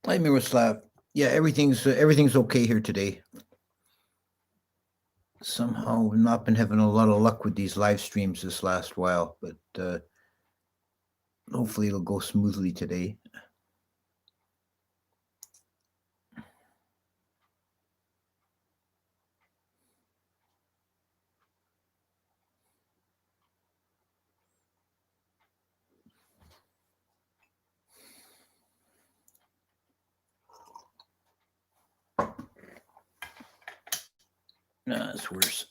Hi, Miroslav. Yeah, everything's okay here today. Somehow, I've not been having a lot of luck with these live streams this last while, but hopefully it'll go smoothly today. No, it's worse.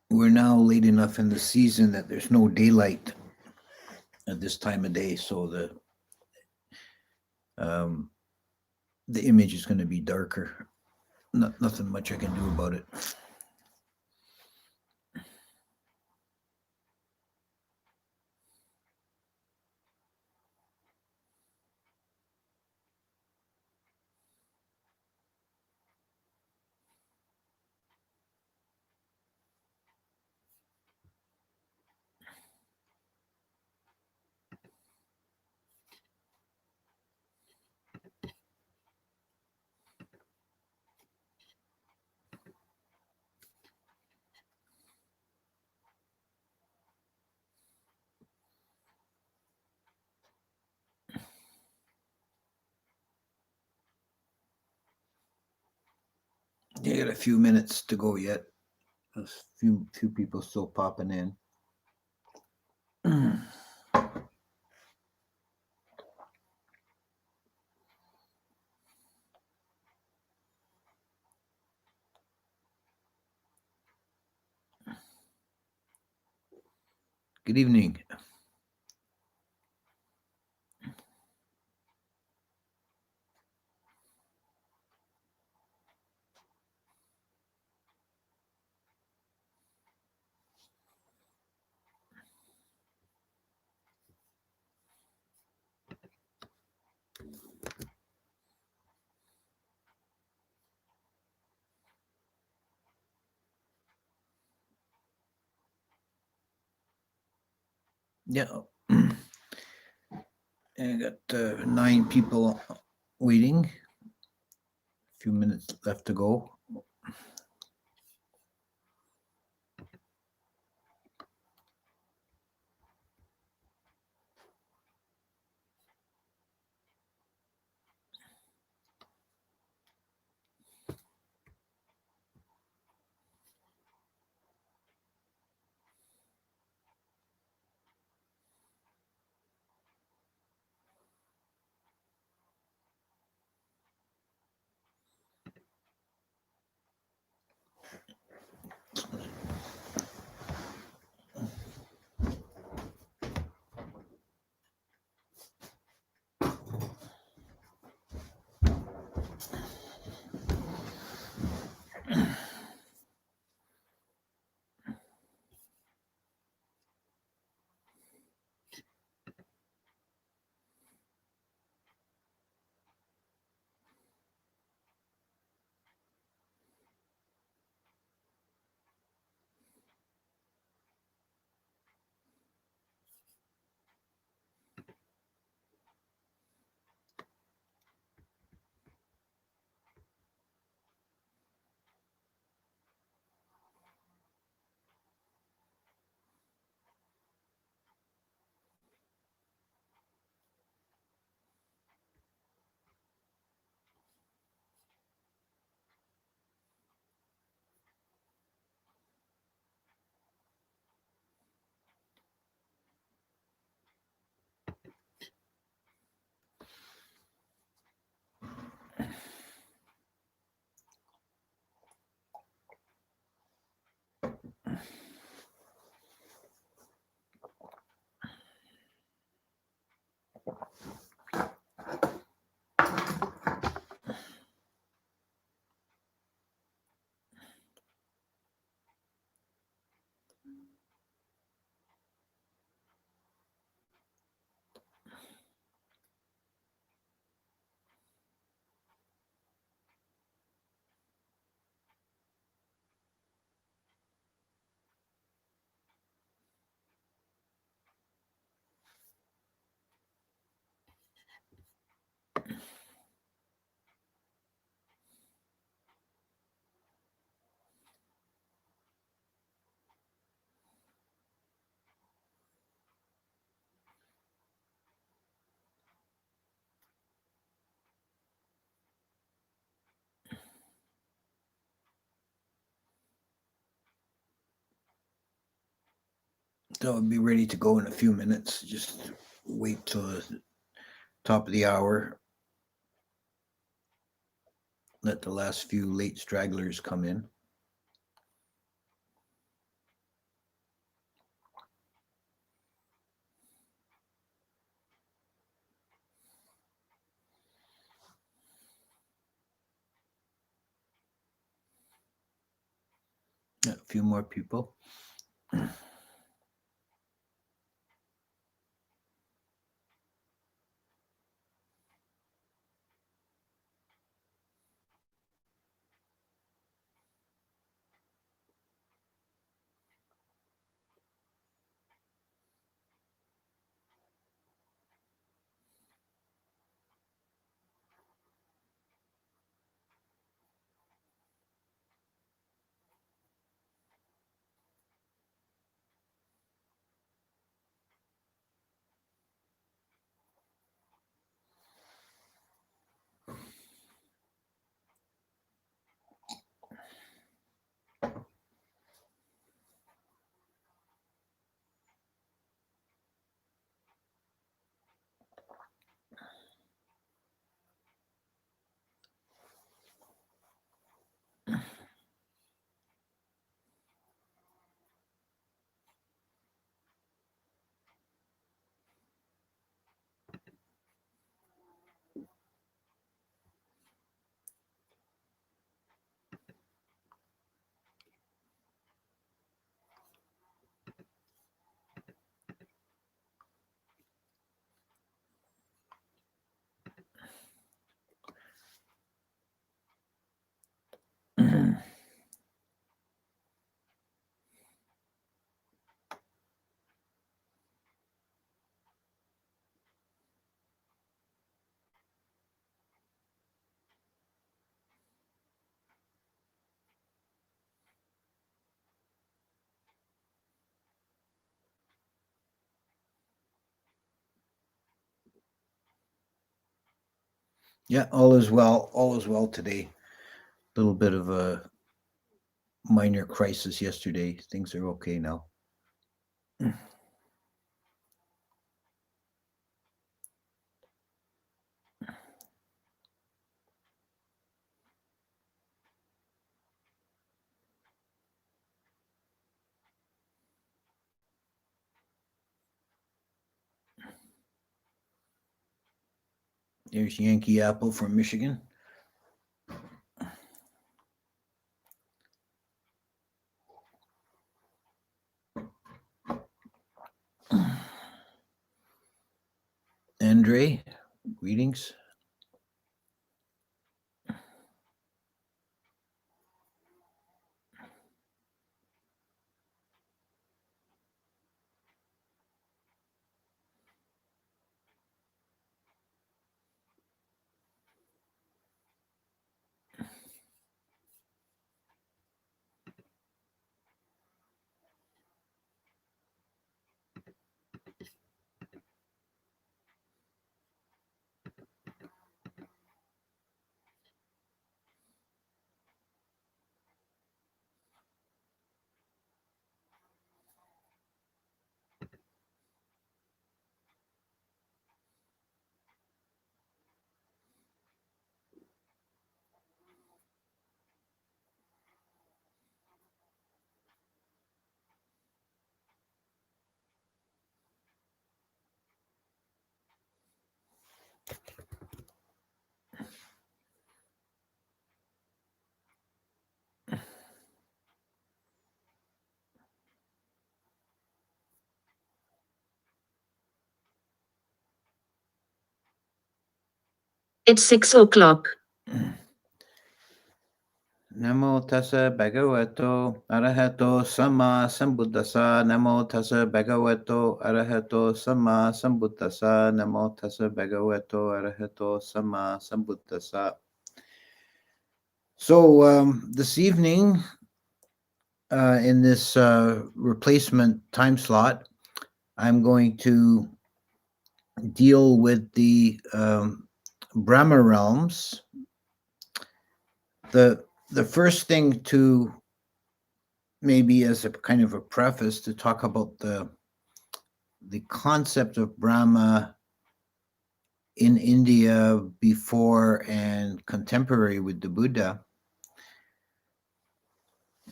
We're now late enough in the season that there's no daylight at this time of day, so um, the image is going to be darker. Nothing much I can do about it. You got a few minutes to go yet. A few people still popping in. Good evening. Yeah. I got 9 people waiting. A few minutes left to go. So I'll be ready to go in a few minutes. Just wait till the top of the hour. Let the last few late stragglers come in. A few more people. Yeah, all is well. All is well today. A little bit of a minor crisis yesterday. Things are okay now. There's Yankee Apple from Michigan. Andre, greetings. It's 6 o'clock. Namo tassa bhagavato arahato sama sambuddhasa. Namo tassa bhagavato arahato sama sambuddhasa. Namo tassa bhagavato arahato sama sambuddhasa. So this evening, in this replacement time slot, I'm going to deal with the Brahma Realms. The first thing to, maybe as a kind of a preface, to talk about the the concept of Brahma in India before and contemporary with the Buddha.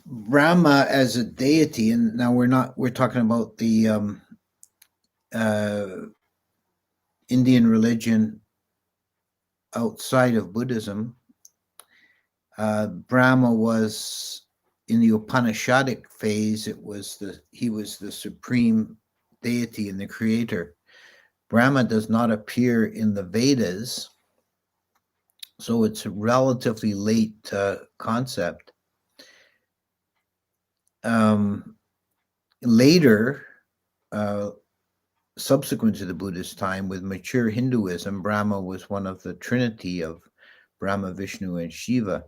Brahma as a deity, and now we're talking about the uh, Indian religion outside of Buddhism. Brahma was in the Upanishadic phase. He was the supreme deity and the creator. Brahma does not appear in the Vedas, so it's a relatively late concept. Later, subsequent to the Buddhist time, with mature Hinduism, Brahma was one of the trinity of Brahma, Vishnu, and Shiva.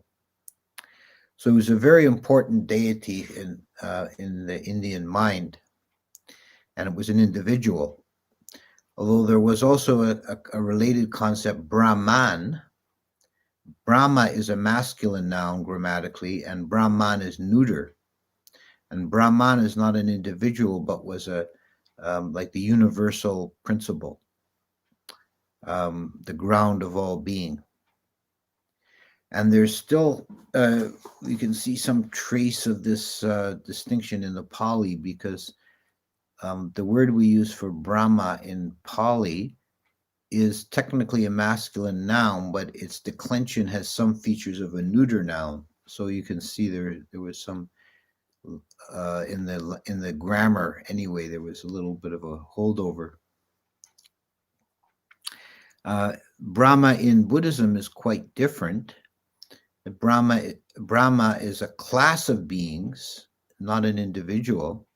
So he was a very important deity in the Indian mind, and it was an individual. Although there was also a related concept, Brahman. Brahma is a masculine noun grammatically, and Brahman is neuter. And Brahman is not an individual, but was like the universal principle, the ground of all being. And there's still, you can see some trace of this distinction in the Pali, because the word we use for Brahma in Pali is technically a masculine noun, but its declension has some features of a neuter noun. So you can see there was some in the grammar anyway. There was a little bit of a holdover. Brahma in Buddhism is quite different. Brahma is a class of beings, not an individual,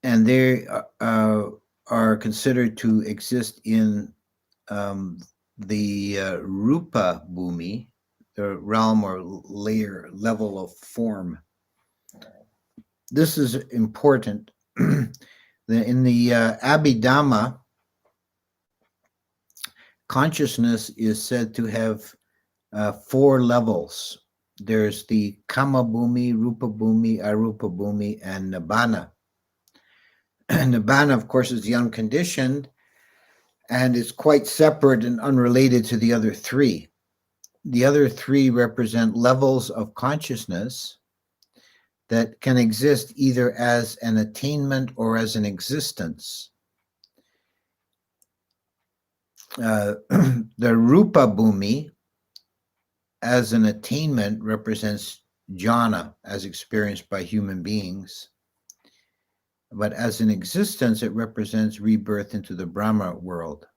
and they are considered to exist in the Rupa Bhumi, the realm or level of form. This is important. In the Abhidhamma, consciousness is said to have 4 levels. There's the Kama Bhumi, Rupa Bhumi, Arupa Bhumi, and Nibbana. Nibbana, of course, is the unconditioned, and is quite separate and unrelated to the other 3. The other 3 represent levels of consciousness that can exist either as an attainment or as an existence. The Rupa Bhumi, as an attainment, represents jhana, as experienced by human beings. But as an existence, it represents rebirth into the Brahma world.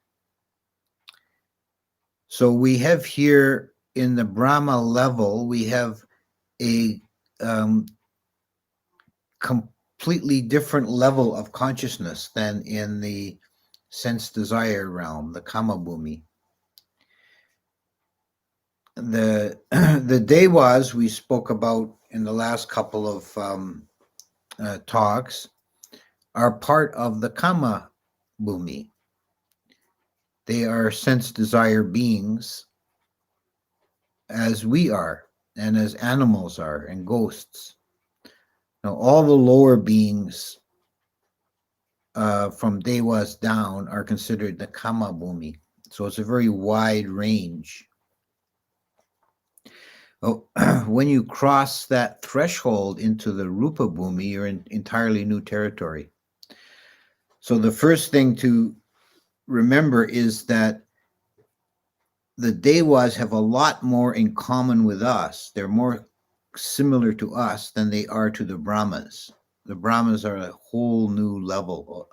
So we have here in the Brahma level, we have a completely different level of consciousness than in the sense desire realm, the Kama Bhumi. The Devas we spoke about in the last couple of talks are part of the Kama Bhumi. They are sense desire beings, as we are, and as animals are, and ghosts. Now, all the lower beings from Devas down are considered the Kama Bhumi. So it's a very wide range. Oh, when you cross that threshold into the Rupa Bhumi, you're in entirely new territory. So the first thing to remember is that the Devas have a lot more in common with us. They're more similar to us than they are to the Brahmas. The Brahmas are a whole new level.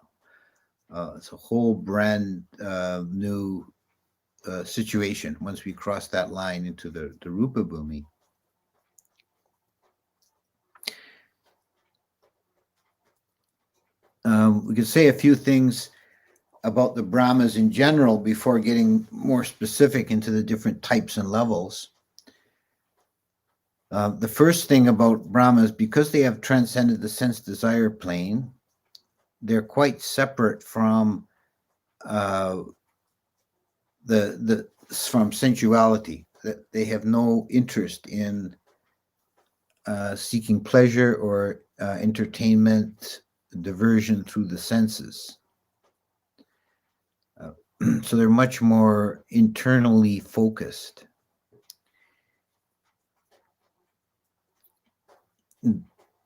It's a whole brand new situation once we cross that line into the Rupa Bhumi. We could say a few things about the Brahmas in general before getting more specific into the different types and levels. The first thing about Brahmas, because they have transcended the sense desire plane, they're quite separate from from sensuality. That they have no interest in seeking pleasure or entertainment diversion through the senses. So they're much more internally focused.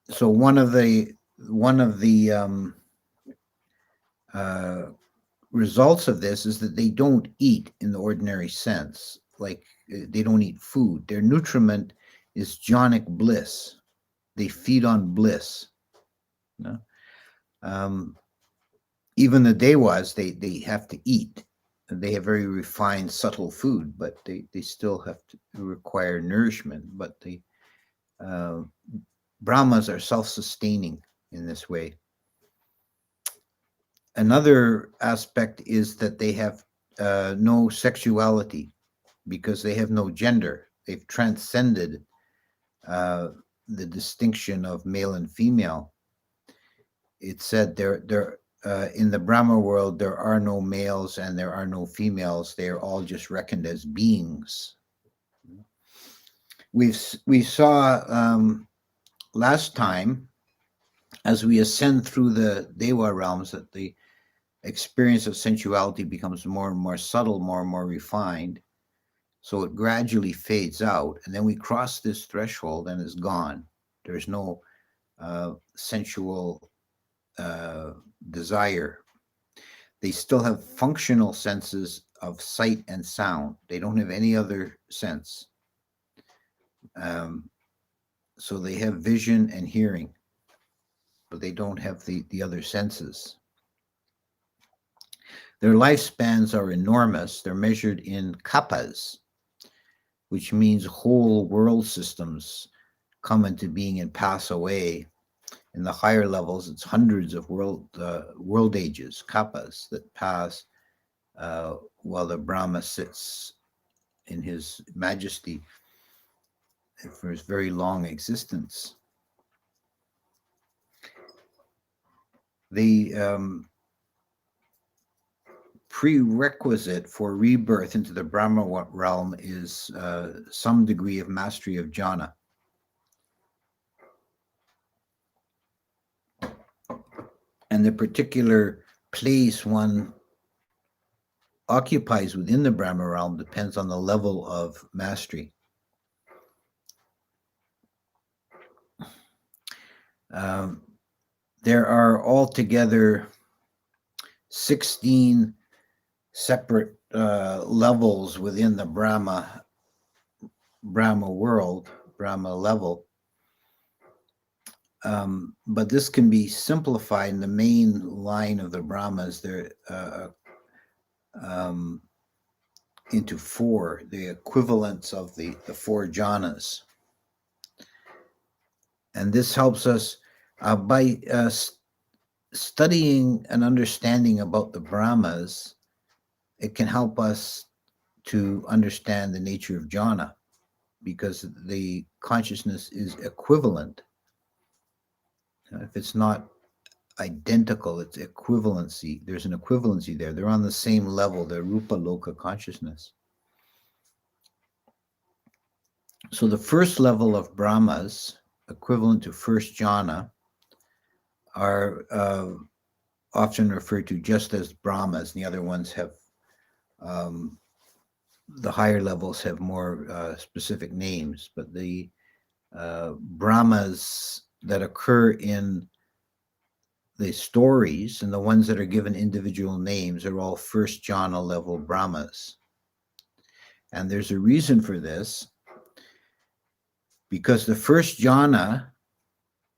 So one of the results of this is that they don't eat in the ordinary sense. Like they don't eat food. Their nutriment is jhanic bliss. They feed on bliss. You know? Even the Dewas, they have to eat. They have very refined, subtle food, but they still have to require nourishment. But the Brahmas are self-sustaining in this way. Another aspect is that they have no sexuality because they have no gender. They've transcended the distinction of male and female. It's said there in the Brahma world, there are no males and there are no females. They are all just reckoned as beings. We saw last time, as we ascend through the Deva realms, that the experience of sensuality becomes more and more subtle, more and more refined. So it gradually fades out, and then we cross this threshold and it's gone. There's no sensual desire. They still have functional senses of sight and sound. They don't have any other sense. So they have vision and hearing, but they don't have the other senses. Their lifespans are enormous. They're measured in kappas, which means whole world systems come into being and pass away. In the higher levels, it's hundreds of world ages, kappas, that pass while the Brahma sits in his majesty for his very long existence. The prerequisite for rebirth into the Brahma realm is some degree of mastery of jhana. And the particular place one occupies within the Brahma realm depends on the level of mastery. There are altogether 16 separate levels within the Brahma world, Brahma level. But this can be simplified in the main line of the Brahmas. They're into four, the equivalents of the four jhanas. And this helps us by studying and understanding about the Brahmas. It can help us to understand the nature of jhana, because the consciousness is equivalent. If it's not identical, it's equivalency. There's an equivalency there. They're on the same level. They're rupa loka consciousness. So the first level of Brahmas, equivalent to first jhana, are often referred to just as Brahmas. And the other ones have, the higher levels have more specific names. But the Brahmas that occur in the stories and the ones that are given individual names are all first jhana level Brahmas. And there's a reason for this, because the first jhana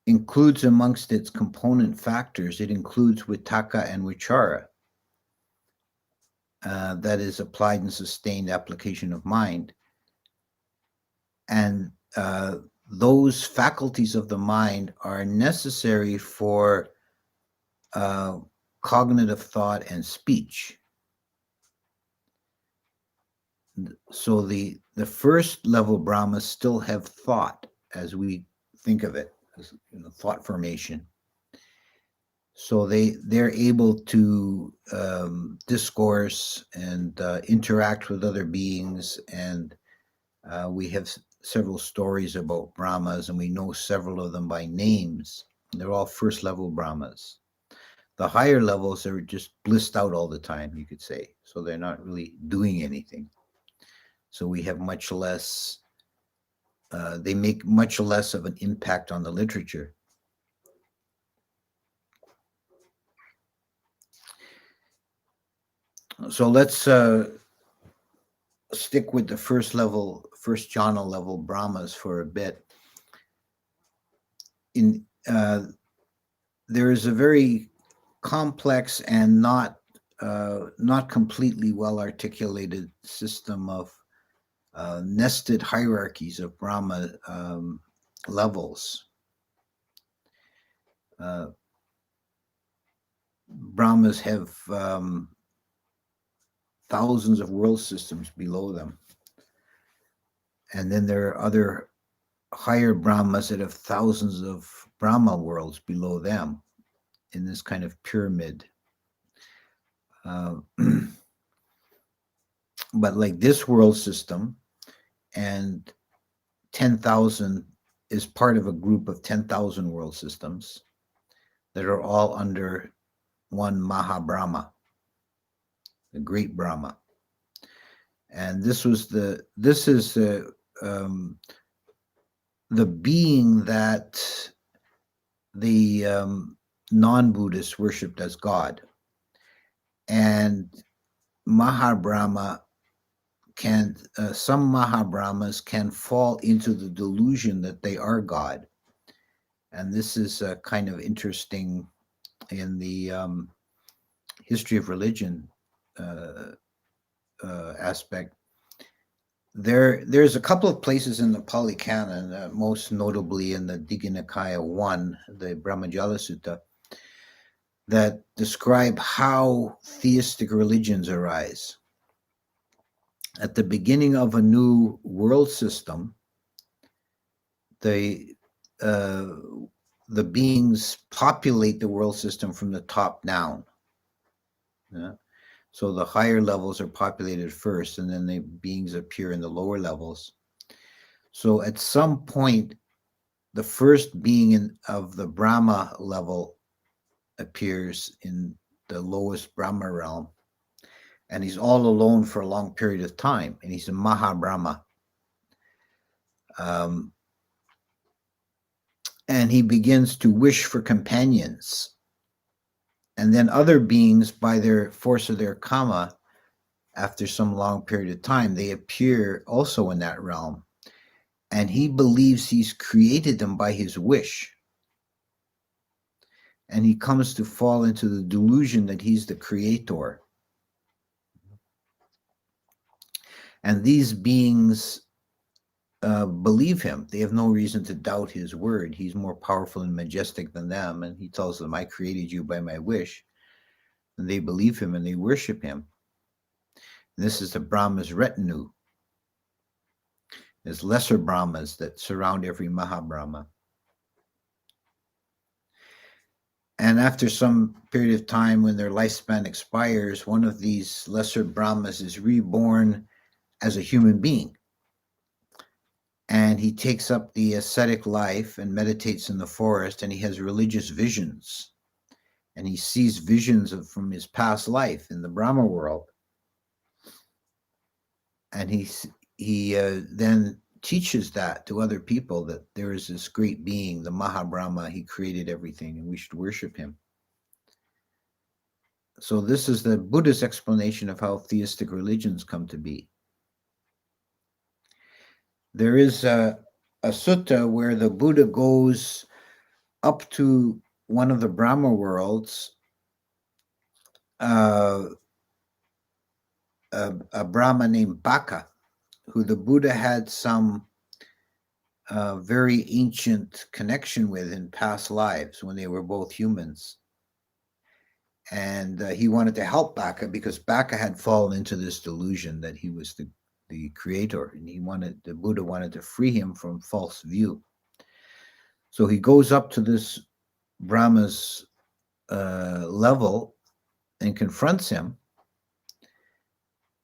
includes amongst its component factors, it includes vitakka and vichara. That is applied and sustained application of mind. And those faculties of the mind are necessary for cognitive thought and speech. So the first level Brahmas still have thought as we think of it, as thought formation. So they're able to discourse and interact with other beings. And we have several stories about Brahmas, and we know several of them by names. They're all first level Brahmas. The higher levels are just blissed out all the time, you could say. So they're not really doing anything. So we have much less, they make much less of an impact on the literature. So let's stick with the first jhana level Brahmas for a bit. There is a very complex and not completely well articulated system of nested hierarchies of Brahma levels. Brahmas have thousands of world systems below them. And then there are other higher Brahmas that have thousands of Brahma worlds below them in this kind of pyramid. But like this world system and 10,000 is part of a group of 10,000 world systems that are all under one Mahabrahma, the great Brahma. And this is the being that the non-Buddhists worshipped as God. And Mahabrahma some Mahabrahmas can fall into the delusion that they are God. And this is kind of interesting in the history of religion aspect. There's a couple of places in the Pali Canon, most notably in the Digha Nikaya 1, the Brahmajala Sutta, that describe how theistic religions arise. At the beginning of a new world system, the beings populate the world system from the top down. Yeah? So the higher levels are populated first, and then the beings appear in the lower levels. So at some point, the first being of the Brahma level appears in the lowest Brahma realm, and he's all alone for a long period of time, and he's a Mahabrahma. And he begins to wish for companions. And then other beings, by their force of their karma, after some long period of time, they appear also in that realm. And he believes he's created them by his wish. And he comes to fall into the delusion that he's the creator. And these beings believe him. They have no reason to doubt his word. He's more powerful and majestic than them. And he tells them, I created you by my wish. And they believe him and they worship him. And this is the Brahma's retinue. There's lesser Brahmas that surround every Mahabrahma. And after some period of time, when their lifespan expires, one of these lesser Brahmas is reborn as a human being. And he takes up the ascetic life and meditates in the forest, and he has religious visions. And he sees visions from his past life in the Brahma world. And he then teaches that to other people, that there is this great being, the Mahabrahma. He created everything, and we should worship him. So this is the Buddhist explanation of how theistic religions come to be. There is a sutta where the Buddha goes up to one of the Brahma worlds, a Brahma named Baka, who the Buddha had some very ancient connection with in past lives when they were both humans. And he wanted to help Baka because Baka had fallen into this delusion that he was the creator, and the Buddha wanted to free him from false view. So he goes up to this Brahma's level and confronts him,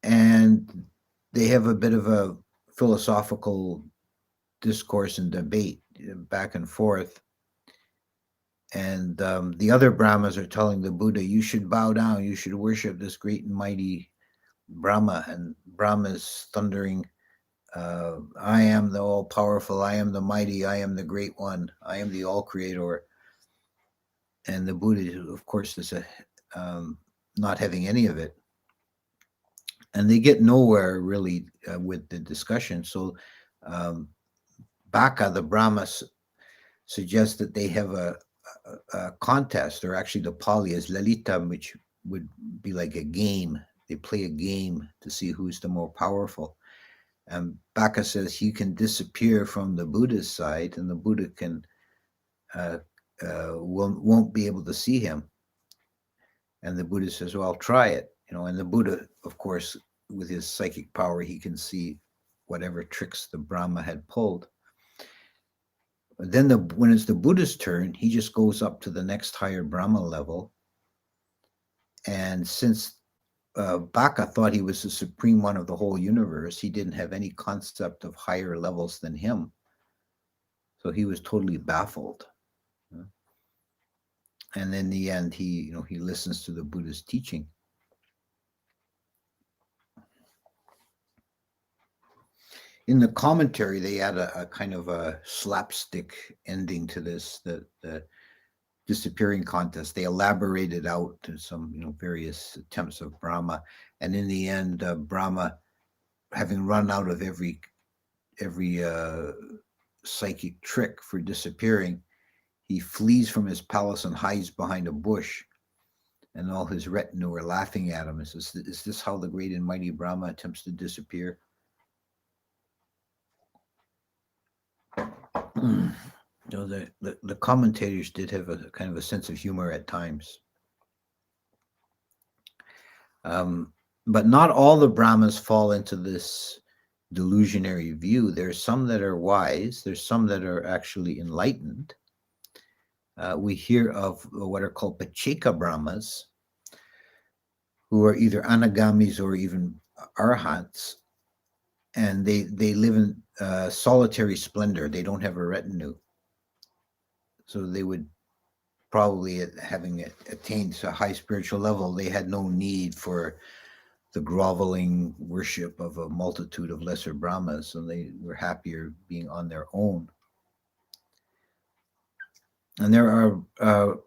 and they have a bit of a philosophical discourse and debate back and forth. And the other Brahmas are telling the Buddha, you should bow down, you should worship this great and mighty Brahma. And Brahma is thundering, I am the all powerful, I am the mighty, I am the great one, I am the all creator. And the Buddha, of course, is not having any of it. And they get nowhere really with the discussion. So Baka, the Brahmas, suggests that they have a contest, or actually the Pali is Lalita, which would be like a game. They play a game to see who's the more powerful. And Baka says he can disappear from the Buddha's side, and the Buddha can won't be able to see him. And the Buddha says, "Well, I'll try it." And the Buddha, of course, with his psychic power, he can see whatever tricks the Brahma had pulled. But then when it's the Buddha's turn, he just goes up to the next higher Brahma level. And since Baka thought he was the supreme one of the whole universe, he didn't have any concept of higher levels than him. So he was totally baffled. And in the end, he listens to the Buddha's teaching. In the commentary, they add a kind of a slapstick ending to this, the disappearing contest. They elaborated out to some various attempts of Brahma, and in the end, Brahma, having run out of every psychic trick for disappearing, he flees from his palace and hides behind a bush, and all his retinue are laughing at him. Is this how the great and mighty Brahma attempts to disappear? So the commentators did have a kind of a sense of humor at times. But not all the Brahmas fall into this delusionary view. There's some that are wise. There's some that are actually enlightened. We hear of what are called Pacheco Brahmas, who are either anagamis or even arhats, and they live in solitary splendor. They don't have a retinue. So they would probably, having attained to a high spiritual level, they had no need for the groveling worship of a multitude of lesser Brahmas, and they were happier being on their own. And there are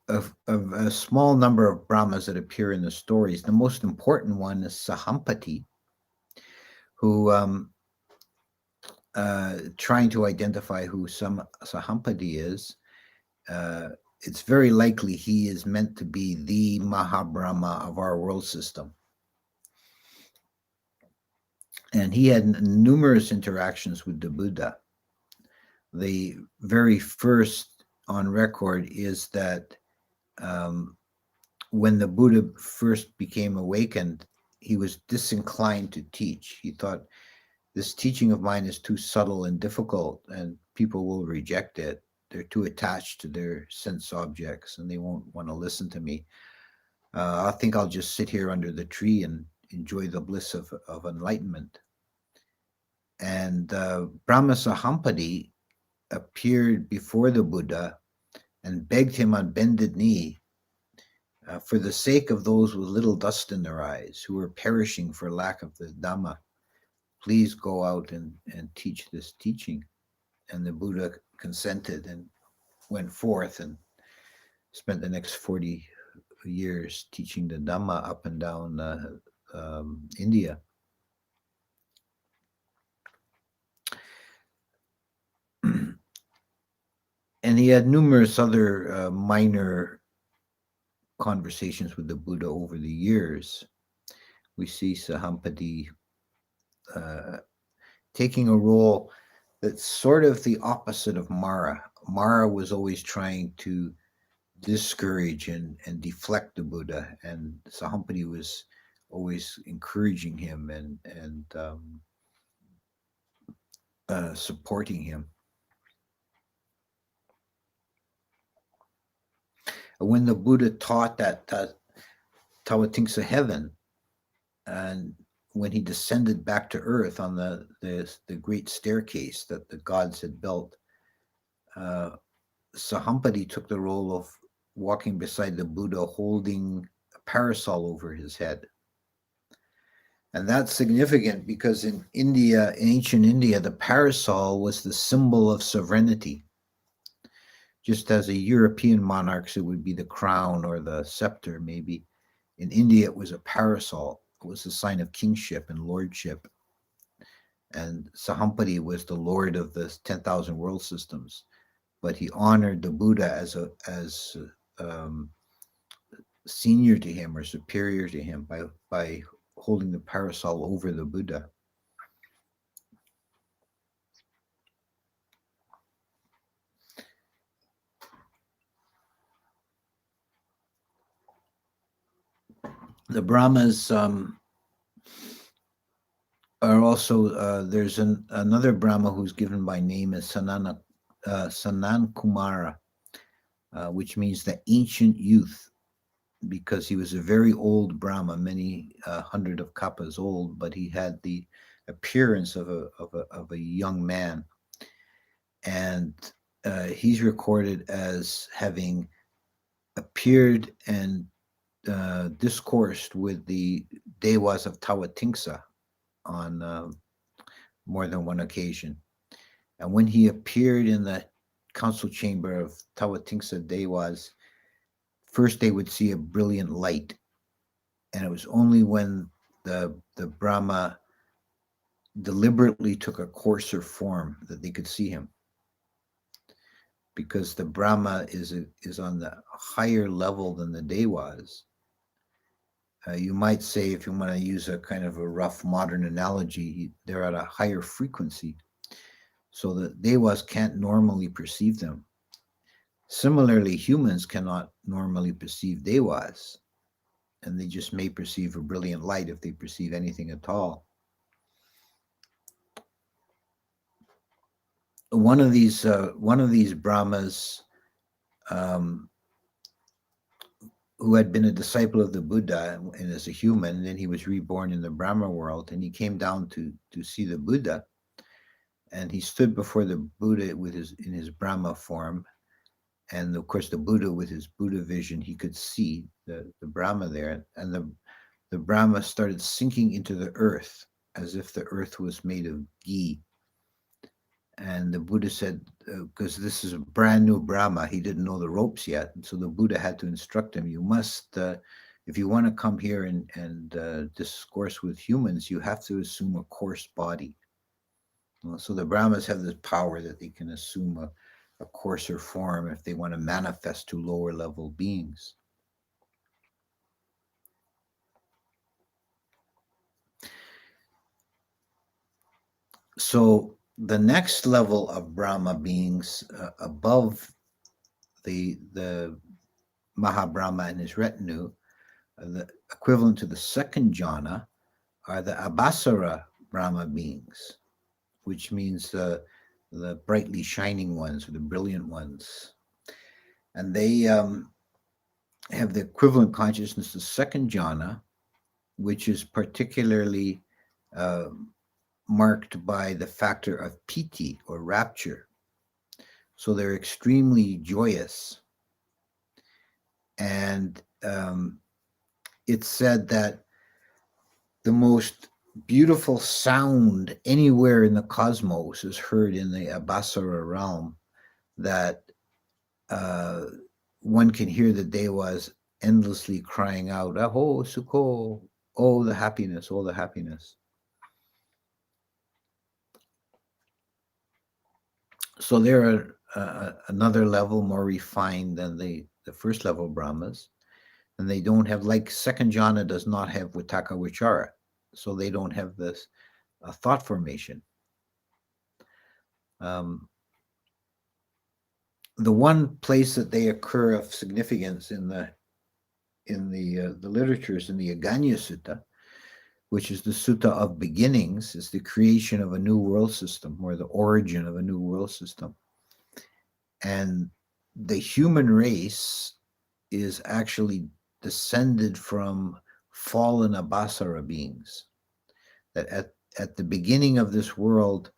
a small number of Brahmas that appear in the stories. The most important one is Sahampati, who, trying to identify who Sahampadi is, it's very likely he is meant to be the Mahabrahma of our world system. And he had numerous interactions with the Buddha. The very first on record is that when the Buddha first became awakened, he was disinclined to teach. He thought, this teaching of mine is too subtle and difficult, and people will reject it. They're too attached to their sense objects, and they won't want to listen to me. I think I'll just sit here under the tree and enjoy the bliss of enlightenment. And Brahma Sahampadi appeared before the Buddha and begged him on bended knee, for the sake of those with little dust in their eyes, who were perishing for lack of the Dhamma, please go out and teach this teaching. And the Buddha consented and went forth and spent the next 40 years teaching the Dhamma up and down India. And he had numerous other minor conversations with the Buddha over the years. We see Sahampati taking a role that's sort of the opposite of Mara. Mara was always trying to discourage and deflect the Buddha, and Sahampati was always encouraging him and supporting him. When the Buddha taught that Tawa thinks of heaven, and when he descended back to earth on the great staircase that the gods had built, Sahampati took the role of walking beside the Buddha holding a parasol over his head. And that's significant because in India, in ancient India, the parasol was the symbol of sovereignty. Just as a European monarchs, it would be the crown or the scepter, maybe. In India, it was a parasol. It was a sign of kingship and lordship. And Sahampati was the lord of the 10,000 world systems, but he honored the Buddha as senior to him or superior to him by holding the parasol over the Buddha. The Brahmas are also there's another Brahma who's given by name as Sanana Sanan Kumara, which means the ancient youth, because he was a very old Brahma, many hundred of kappas old, but he had the appearance of a young man, and he's recorded as having appeared and discoursed with the Devas of Tawatingsa on more than one occasion. And when he appeared in the council chamber of Tawatingsa Devas, first they would see a brilliant light. And it was only when the Brahma deliberately took a coarser form that they could see him. Because the Brahma is on the higher level than the Devas. You might say, if you want to use a kind of a rough modern analogy, they're at a higher frequency, so the Devas can't normally perceive them. Similarly, humans cannot normally perceive Devas, and they just may perceive a brilliant light if they perceive anything at all. One of these Brahmas, who had been a disciple of the Buddha and as a human, and then he was reborn in the Brahma world, and he came down to see the Buddha, and he stood before the Buddha in his Brahma form, and of course the Buddha with his Buddha vision, he could see the Brahma there, and the Brahma started sinking into the earth as if the earth was made of ghee. And the Buddha said, because this is a brand new Brahma, he didn't know the ropes yet. And so the Buddha had to instruct him, you must, if you want to come here and discourse with humans, you have to assume a coarse body. Well, so the Brahmas have this power that they can assume a coarser form if they want to manifest to lower level beings. So the next level of Brahma beings above the Mahabrahma and his retinue, the equivalent to the second jhana, are the Abbasara Brahma beings, which means the brightly shining ones or the brilliant ones. And they have the equivalent consciousness to second jhana, which is particularly marked by the factor of piti or rapture. So they're extremely joyous. And it's said that the most beautiful sound anywhere in the cosmos is heard in the Abbasara realm, that one can hear the Devas endlessly crying out, Aho, Sukho, oh, the happiness, oh, the happiness. So they're another level more refined than the first level Brahmas. And they don't have, like second jhana does not have Vitakka Vichara. So they don't have this thought formation. The one place that they occur of significance in the literatures in the Aganya Sutta, which is the Sutta of beginnings, is the creation of a new world system or the origin of a new world system. And the human race is actually descended from fallen Abbasara beings. That at the beginning of this world,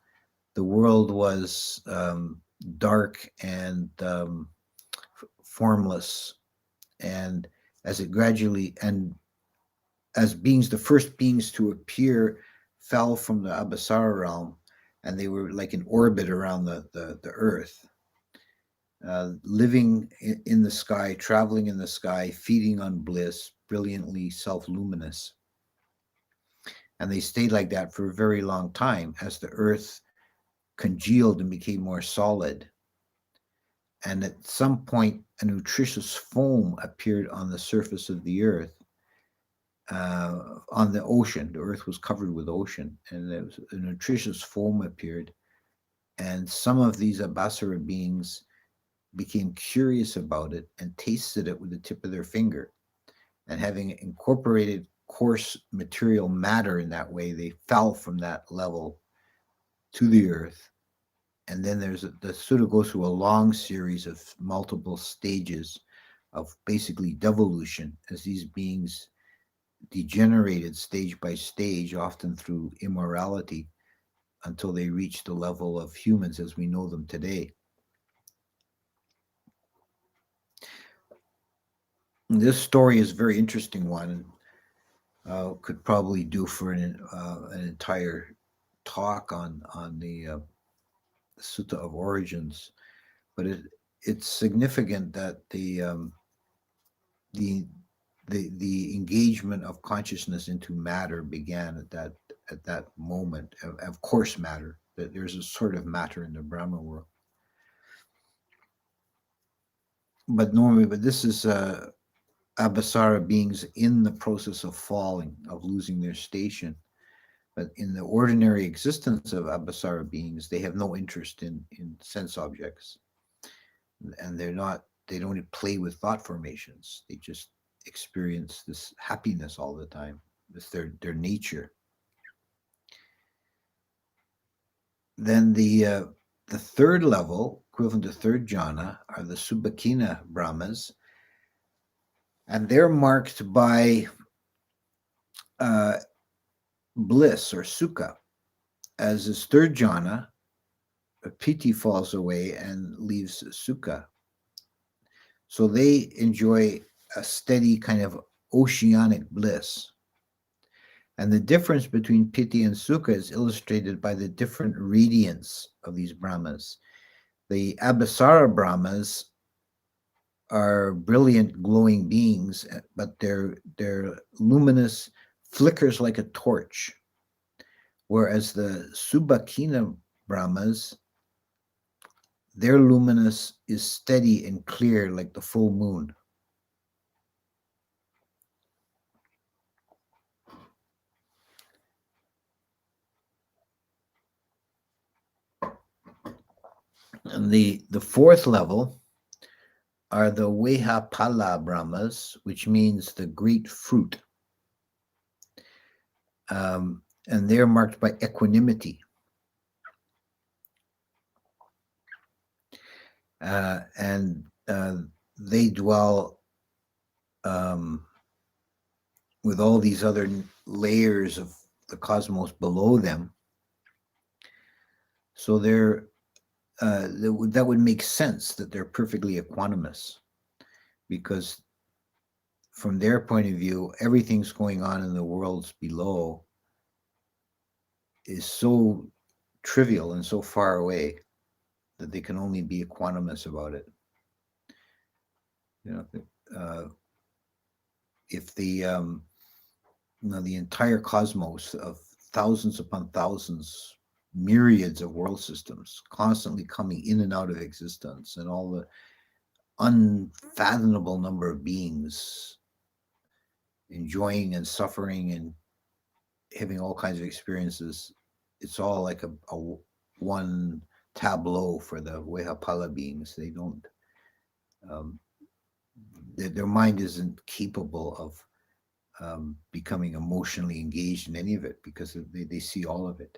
the world was dark and formless. And as it gradually, and as beings, the first beings to appear fell from the Abbasara realm, and they were like in orbit around the earth, living in the sky, traveling in the sky, feeding on bliss, brilliantly self-luminous. And they stayed like that for a very long time as the earth congealed and became more solid. And at some point, a nutritious foam appeared on the surface of the earth, on the ocean. The earth was covered with ocean, and there was a nutritious foam appeared. And some of these Abbasara beings became curious about it and tasted it with the tip of their finger. And having incorporated coarse material matter in that way, they fell from that level to the earth. And then the sort of goes through a long series of multiple stages of basically devolution as these beings degenerated stage by stage, often through immorality, until they reach the level of humans as we know them today. This story is a very interesting one, and could probably do for an entire talk on the Sutta of Origins. But it's significant that the the engagement of consciousness into matter began at that moment, of course matter, that there's a sort of matter in the Brahma world. But this is Abbasara beings in the process of falling, of losing their station. But in the ordinary existence of Abbasara beings, they have no interest in sense objects, and they don't play with thought formations. They just experience this happiness all the time. It's their nature. Then the third level, equivalent to third jhana, are the Subakina Brahmas, and they're marked by bliss or sukha. As is third jhana, piti falls away and leaves sukha. So they enjoy a steady kind of oceanic bliss. And the difference between piti and sukha is illustrated by the different radiance of these Brahmas. The Abbasara Brahmas are brilliant, glowing beings, but their luminous flickers like a torch. Whereas the Subakina Brahmas, their luminous is steady and clear like the full moon. And the fourth level are the Vehapala Brahmas, which means the great fruit. And they're marked by equanimity. And they dwell with all these other layers of the cosmos below them. So that would make sense that they're perfectly equanimous, because from their point of view, everything's going on in the worlds below is so trivial and so far away that they can only be equanimous about it. If the entire cosmos of thousands upon thousands, myriads of world systems constantly coming in and out of existence, and all the unfathomable number of beings enjoying and suffering and having all kinds of experiences, it's all like a one tableau for the Vehapala beings. They don't, their mind isn't capable of becoming emotionally engaged in any of it, because they see all of it.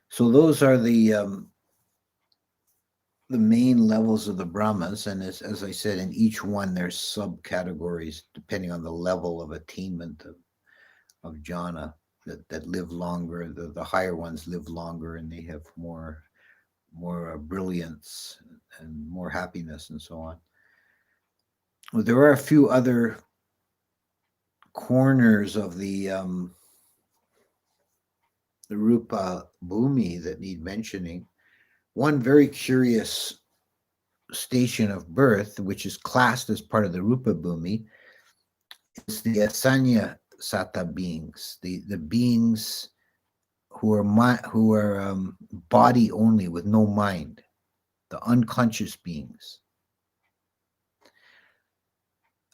So those are the main levels of the Brahmas, and as I said, in each one there's subcategories depending on the level of attainment of jhana. that live longer. The higher ones live longer, and they have more brilliance and more happiness and so on. Well, there are a few other corners of the Rupa Bhumi that need mentioning. One very curious station of birth, which is classed as part of the Rupa Bhumi, is the Asanya Sata beings, the beings who are body only with no mind, the unconscious beings.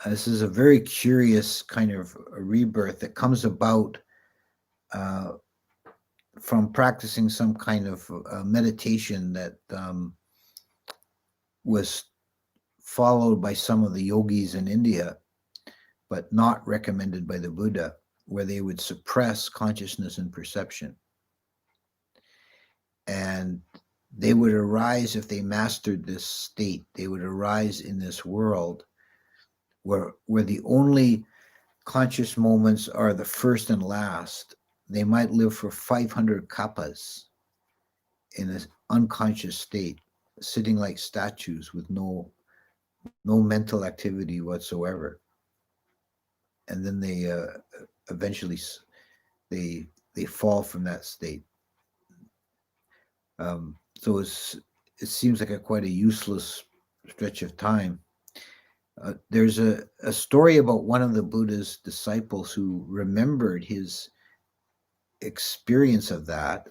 This is a very curious kind of rebirth that comes about from practicing some kind of meditation that was followed by some of the yogis in India, but not recommended by the Buddha, where they would suppress consciousness and perception. And they would arise, if they mastered this state, they would arise in this world where the only conscious moments are the first and last. They might live for 500 kappas in an unconscious state, sitting like statues with no mental activity whatsoever. And then they eventually they fall from that state. So it seems like quite a useless stretch of time. There's a story about one of the Buddha's disciples who remembered his experience of that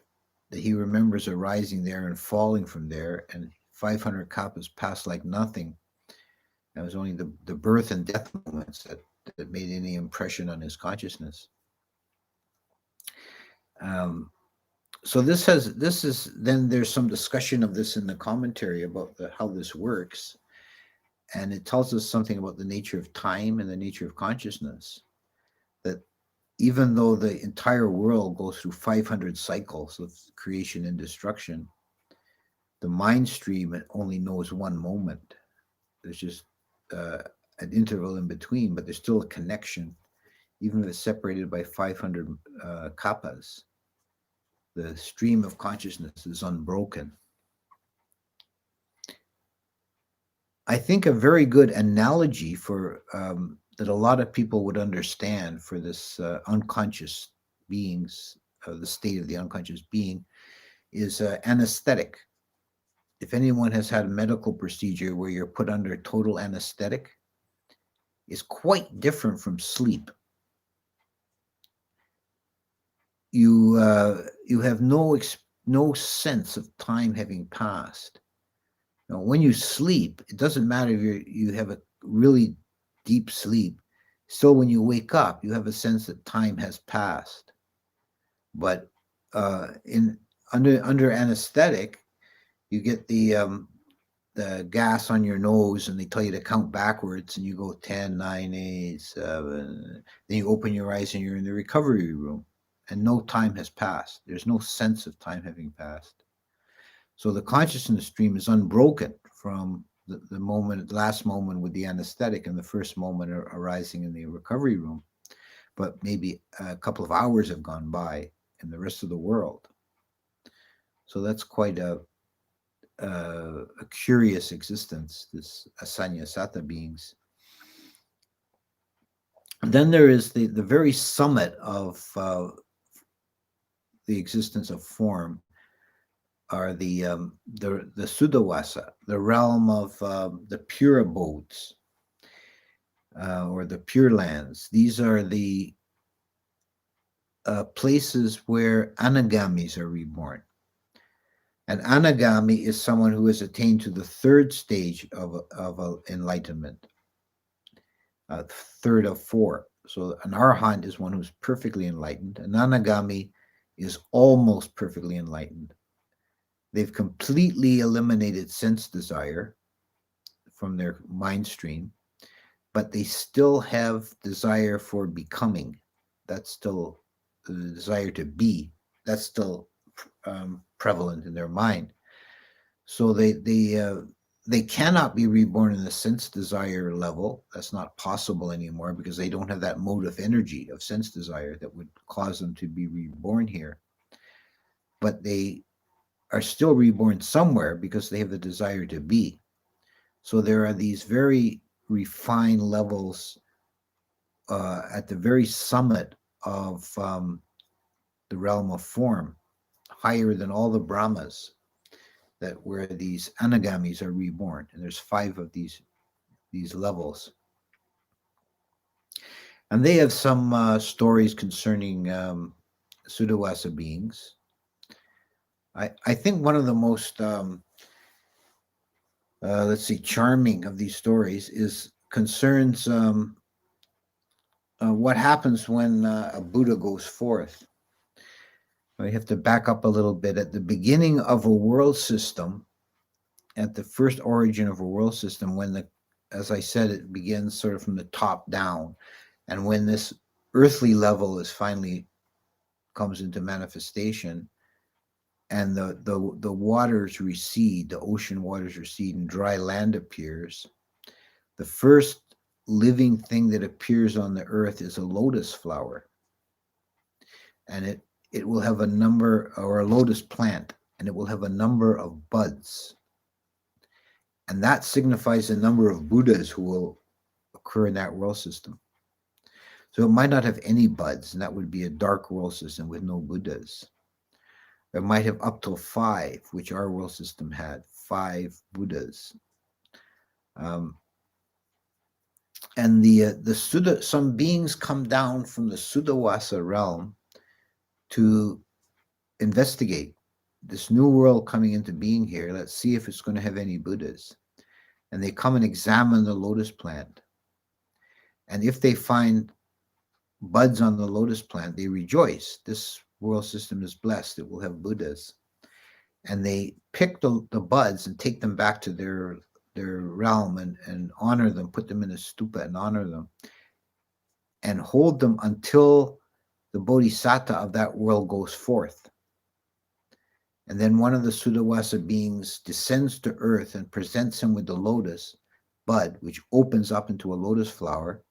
he remembers arising there and falling from there, and 500 kappas passed like nothing. That was only the birth and death moments that made any impression on his consciousness. So this is then there's some discussion of this in the commentary about how this works. And it tells us something about the nature of time and the nature of consciousness, that even though the entire world goes through 500 cycles of creation and destruction, the mind stream only knows one moment. There's just an interval in between, but there's still a connection, even if it's separated by 500 kappas. The stream of consciousness is unbroken. I think a very good analogy for that a lot of people would understand for this unconscious beings, the state of the unconscious being, is anesthetic. If anyone has had a medical procedure where you're put under total anesthetic, it's quite different from sleep. You have no sense of time having passed. Now, when you sleep, it doesn't matter if you have a really deep sleep. Still, when you wake up, you have a sense that time has passed. But under anesthetic, you get the gas on your nose, and they tell you to count backwards, and you go 10, 9, 8, 7. Then you open your eyes, and you're in the recovery room, and no time has passed. There's no sense of time having passed. So the consciousness stream is unbroken from the last moment with the anesthetic and the first moment arising in the recovery room. But maybe a couple of hours have gone by in the rest of the world. So that's quite a curious existence, this Asanya Sata beings. And then there is the very summit of the existence of form, are the Sudawasa, the realm of the pure abodes, or the pure lands. These are the places where anagamis are reborn. An anagami is someone who has attained to the third stage of enlightenment, third of four. So an arahant is one who's perfectly enlightened. An anagami is almost perfectly enlightened. They've completely eliminated sense desire from their mind stream, but they still have desire for becoming. That's still the desire to be. That's still prevalent in their mind. So they they cannot be reborn in the sense desire level. That's not possible anymore because they don't have that motive energy of sense desire that would cause them to be reborn here. But they are still reborn somewhere because they have the desire to be. So there are these very refined levels at the very summit of the realm of form, higher than all the Brahmas, that where these anagamis are reborn. And there's 5 of these levels. And they have some stories concerning Sudawasa beings. I think one of the most, let's see, charming of these stories concerns what happens when a Buddha goes forth. We have to back up a little bit. At the beginning of a world system, at the first origin of a world system, as I said, it begins sort of from the top down. And when this earthly level finally comes into manifestation, and the waters recede, the ocean waters recede, and dry land appears, the first living thing that appears on the earth is a lotus flower. And it will have a number, or a lotus plant, and it will have a number of buds. And that signifies the number of Buddhas who will occur in that world system. So it might not have any buds, and that would be a dark world system with no Buddhas. It might have up to 5, which our world system had, 5 Buddhas. And some beings come down from the Sudawasa realm to investigate this new world coming into being here. Let's see if it's going to have any Buddhas. And they come and examine the lotus plant. And if they find buds on the lotus plant, they rejoice. This world system is blessed. It will have Buddhas. And they pick the buds and take them back to their realm and honor them, put them in a stupa and honor them, and hold them until the bodhisattva of that world goes forth. And then one of the Sudawasa beings descends to earth and presents him with the lotus bud, which opens up into a lotus flower.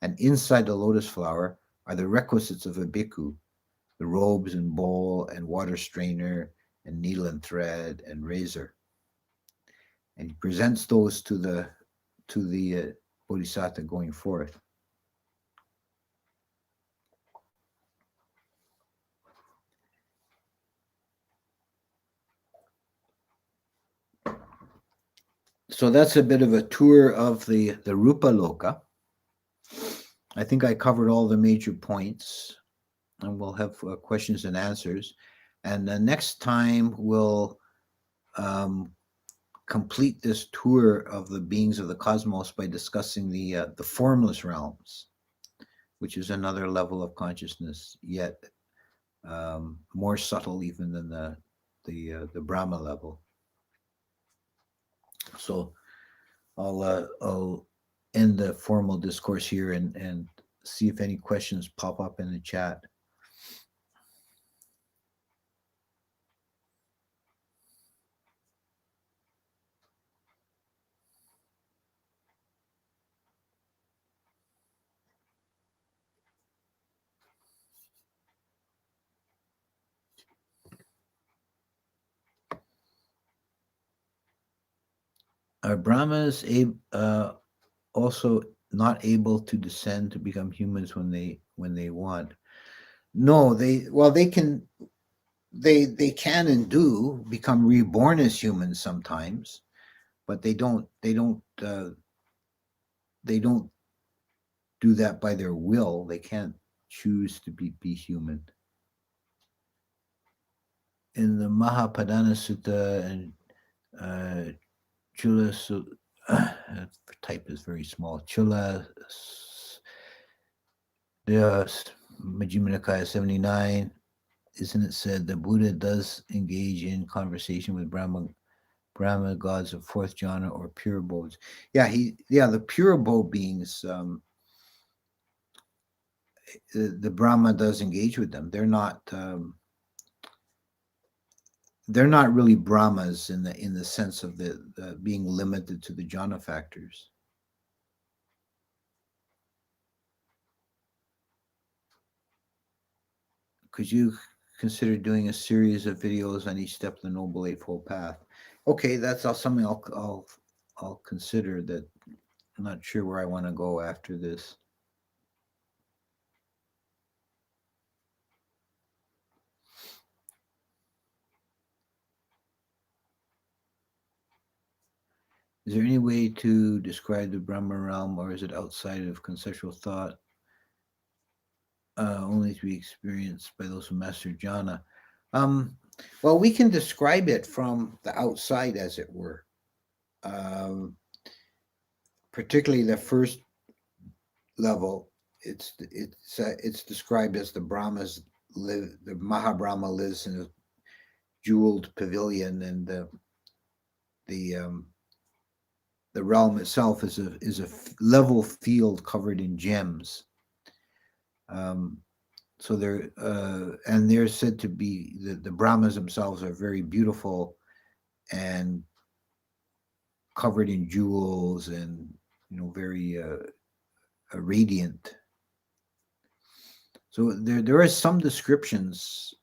And inside the lotus flower are the requisites of a bhikkhu, the robes and bowl and water strainer and needle and thread and razor. And he presents those to the bodhisattva going forth. So that's a bit of a tour of the Rupa Loka. I think I covered all the major points, and we'll have questions and answers. And next time we'll complete this tour of the beings of the cosmos by discussing the Formless Realms, which is another level of consciousness, yet more subtle even than the Brahma level. So I'll end the formal discourse here and see if any questions pop up in the chat. Are Brahmas also not able to descend to become humans when they want? No, they can and do become reborn as humans sometimes, but they don't do that by their will. They can't choose to be human. In the Mahapadana Sutta and Chula type is very small. Chula Majjhima Nikaya 79, isn't it said the Buddha does engage in conversation with Brahma gods of 4th jhana or pure abodes? Yeah, the pure abode beings, the Brahma does engage with them. They're not they're not really Brahmas in the sense of the being limited to the jhana factors. Could you consider doing a series of videos on each step of the Noble Eightfold Path? Okay, that's something I'll consider. That I'm not sure where I want to go after this. Is there any way to describe the Brahma realm, or is it outside of conceptual thought, only to be experienced by those who master jhana? Um, well, we can describe it from the outside, as it were. Um, Particularly the first level, it's described as the Brahmas live. The Mahabrahma lives in a jeweled pavilion, and the the realm itself is a level field covered in gems. Um, so they're said to be the Brahmas themselves are very beautiful and covered in jewels, and very radiant. So there is some descriptions,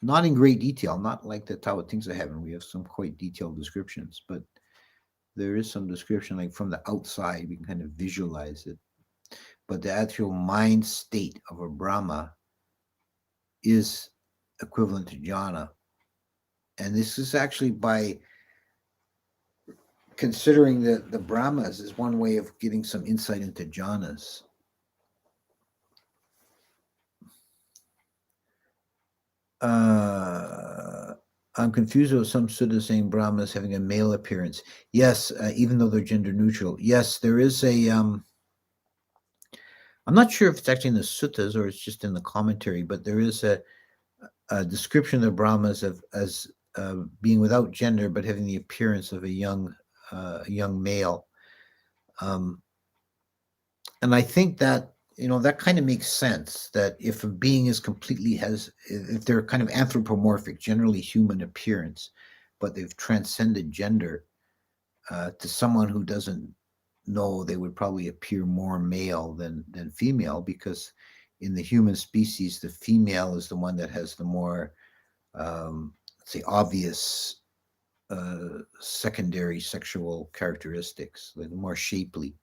not in great detail, not like the Tao of Things of Heaven. We have some quite detailed descriptions, but there is some description, like from the outside, we can kind of visualize it. But the actual mind state of a Brahma is equivalent to jhana. And this is actually by considering the Brahmas is one way of getting some insight into jhanas. I'm confused with some suttas saying Brahmas having a male appearance. Yes, even though they're gender neutral. Yes, there is a. I'm not sure if it's actually in the suttas or it's just in the commentary, but there is a description of the Brahmas as being without gender but having the appearance of a young male. And I think that that kind of makes sense, that if a being is if they're kind of anthropomorphic, generally human appearance, but they've transcended gender, to someone who doesn't know, they would probably appear more male than female, because in the human species the female is the one that has the more let's say obvious secondary sexual characteristics, the more shapely.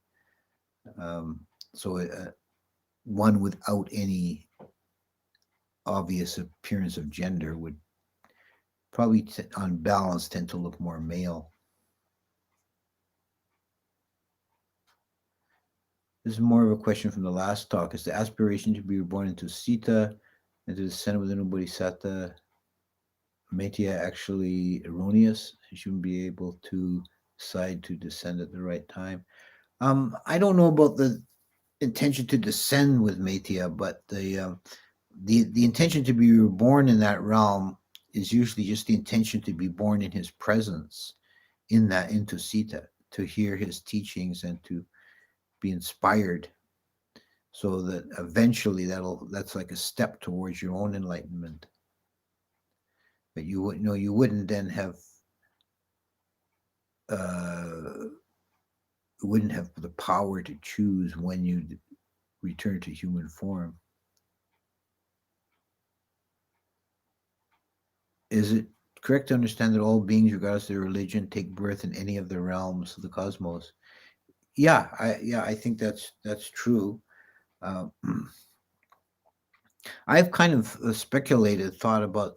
um, so one without any obvious appearance of gender would probably, on balance, tend to look more male. This is more of a question from the last talk. Is the aspiration to be reborn into Sita and to descend within a Bodhisattva Metia actually erroneous? You shouldn't be able to decide to descend at the right time. I don't know about the intention to descend with Metia, but the intention to be reborn in that realm is usually just the intention to be born in his presence, into Sita, to hear his teachings and to be inspired, so that eventually that's like a step towards your own enlightenment. But you wouldn't then have uh, wouldn't have the power to choose when you return to human form. Is it correct to understand that all beings, regardless of their religion, take birth in any of the realms of the cosmos? Yeah, I think that's true. Uh, I've kind of thought about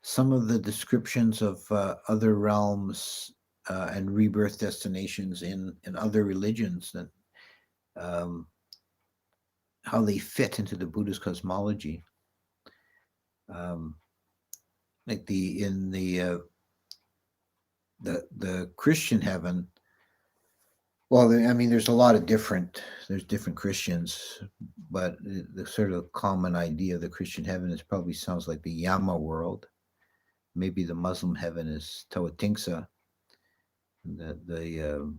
some of the descriptions of other realms and rebirth destinations in other religions, that um, how they fit into the Buddhist cosmology. Um, like the Christian heaven. Well, I mean, there's different Christians, but the sort of common idea of the Christian heaven is probably sounds like the Yama world. Maybe the Muslim heaven is Tawatingsa. The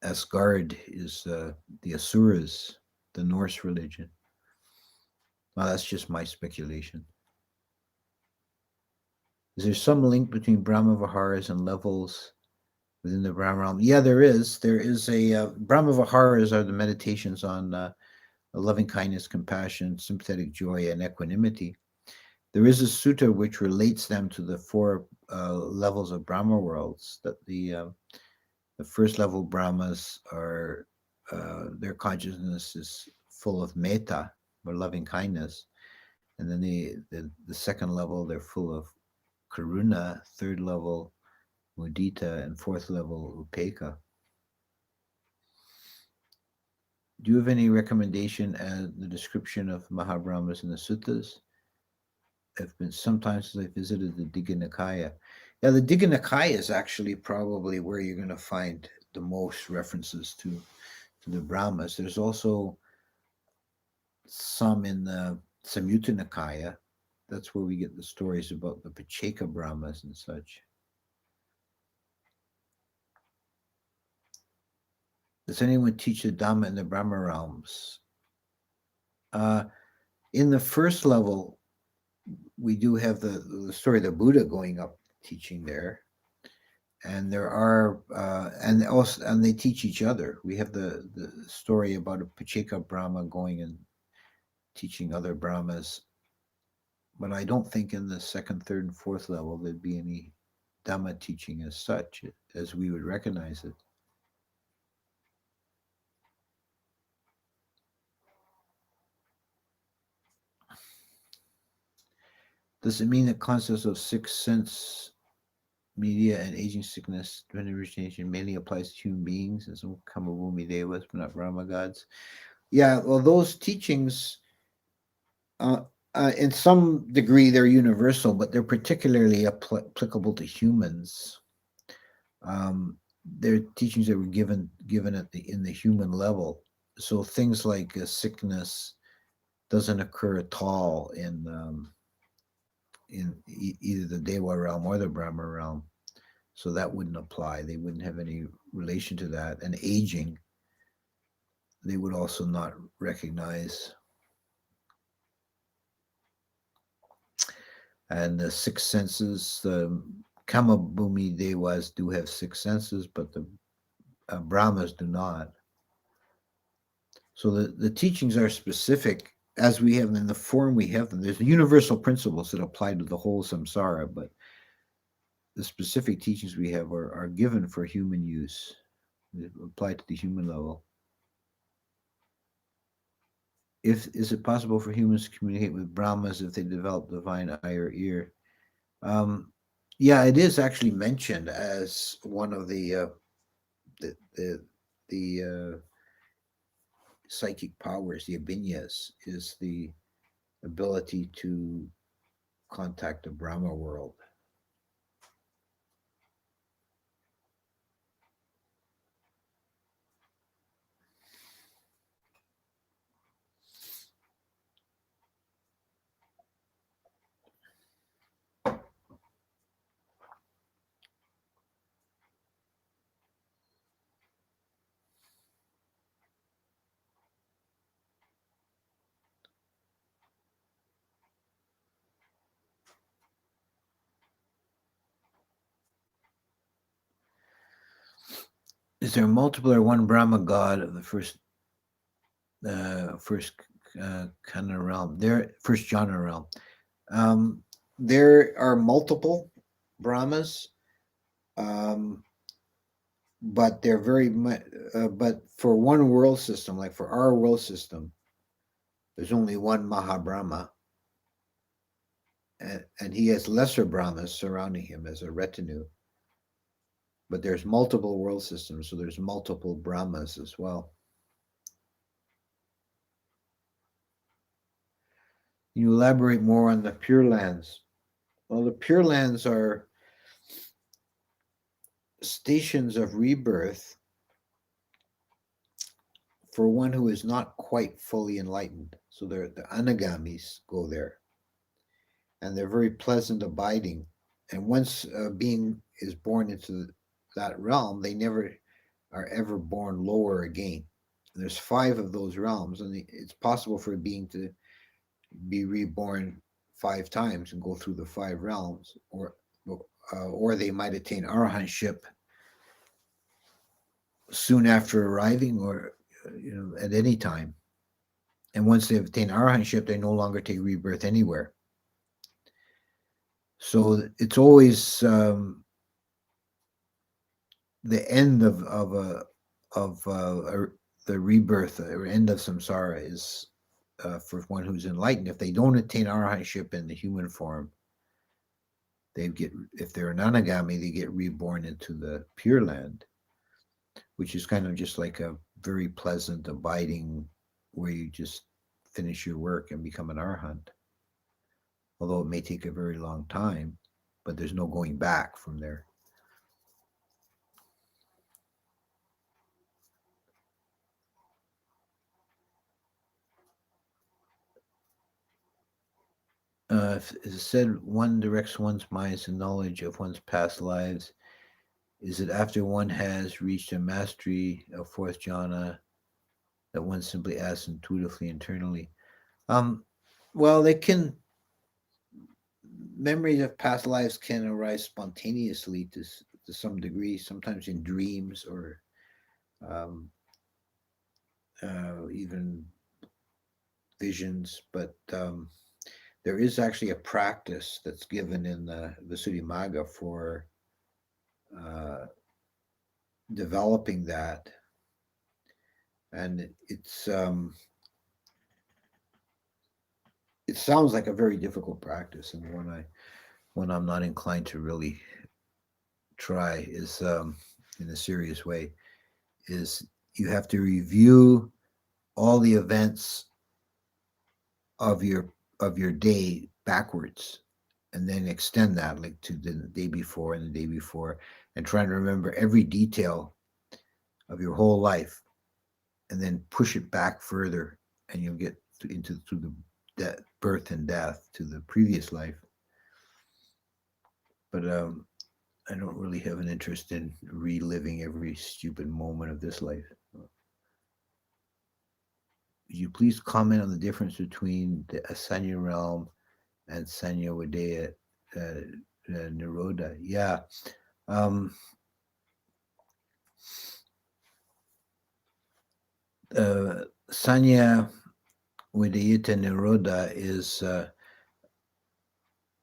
Asgard is the Asuras, the Norse religion. Well, that's just my speculation. Is there some link between Brahmavaharas and levels within the Brahma realm? Yeah, there is. There is a Brahmavaharas are the meditations on loving kindness, compassion, sympathetic joy, and equanimity. There is a sutta which relates them to the four levels of Brahma worlds. That the first level Brahmas are their consciousness is full of metta, or loving kindness, and then the second level they're full of karuna, third level mudita, and fourth level upekkha. Do you have any recommendation as the description of Mahabrahmas in the suttas? Have been sometimes since I visited the Digha Nikaya. Yeah, the Digha Nikaya is actually probably where you're going to find the most references to the Brahmas. There's also some in the Samyutta Nikaya. That's where we get the stories about the Pacheco Brahmas and such. Does anyone teach the Dhamma in the Brahma realms? In the first level, we do have the story of the Buddha going up teaching there, and there are and they teach each other. We have the story about a Pacheco Brahma going and teaching other Brahmas, but I don't think in the second, third, and fourth level there'd be any Dhamma teaching as such as we would recognize it. Does it mean that concepts of sixth sense media and aging sickness, twin origination mainly applies to human beings and some Kamabhumi Devas, but not Brahma gods? Yeah, well, those teachings, in some degree, they're universal, but they're particularly applicable to humans. They're teachings that were given at in the human level. So things like sickness doesn't occur at all in either the Deva realm or the Brahma realm. So that wouldn't apply. They wouldn't have any relation to that. And aging, they would also not recognize. And the six senses, the Kamabhumi Devas do have six senses, but the Brahmas do not. So the teachings are specific as we have them, in the form we have them. There's universal principles that apply to the whole samsara, but the specific teachings we have are given for human use. They apply to the human level. Is it possible for humans to communicate with Brahmas if they develop divine eye or ear? Yeah, it is actually mentioned as one of the psychic powers, the abhinyas, is the ability to contact the Brahma world. Is there multiple or one Brahma god of the first kind realm? First jhana realm. There are multiple Brahmas, but they're very much. But for one world system, like for our world system, there's only one Mahabrahma, and he has lesser Brahmas surrounding him as a retinue. But there's multiple world systems, so there's multiple Brahmas as well. Can you elaborate more on the Pure Lands? Well, the Pure Lands are stations of rebirth for one who is not quite fully enlightened. So the anagamis go there, and they're very pleasant abiding. And once a being is born into that realm, they never are ever born lower again. There's 5 of those realms, and it's possible for a being to be reborn 5 times and go through the 5 realms, or or they might attain arahantship soon after arriving, or at any time. And once they've attained arahantship, they no longer take rebirth anywhere. So it's always the end of the rebirth or end of samsara is for one who's enlightened. If they don't attain arahantship in the human form, if they're an anagami, they get reborn into the Pure Land, which is kind of just like a very pleasant abiding where you just finish your work and become an arahant. Although it may take a very long time, but there's no going back from there. It said one directs one's mind to knowledge of one's past lives. Is it after one has reached a mastery of fourth jhana that one simply asks intuitively internally? Well, memories of past lives can arise spontaneously to some degree, sometimes in dreams or even visions, but there is actually a practice that's given in the Visuddhimagga for developing that, and it sounds like a very difficult practice, and one I'm not inclined to really try is in a serious way. Is you have to review all the events of your day backwards, and then extend that like to the day before and the day before, and trying to remember every detail of your whole life, and then push it back further, and you'll get into through the birth and death to the previous life. But I don't really have an interest in reliving every stupid moment of this life. Would you please comment on the difference between the Asanya realm and Sanya Wadaya Nirodha? Yeah. Sanya Wadayita Nirodha is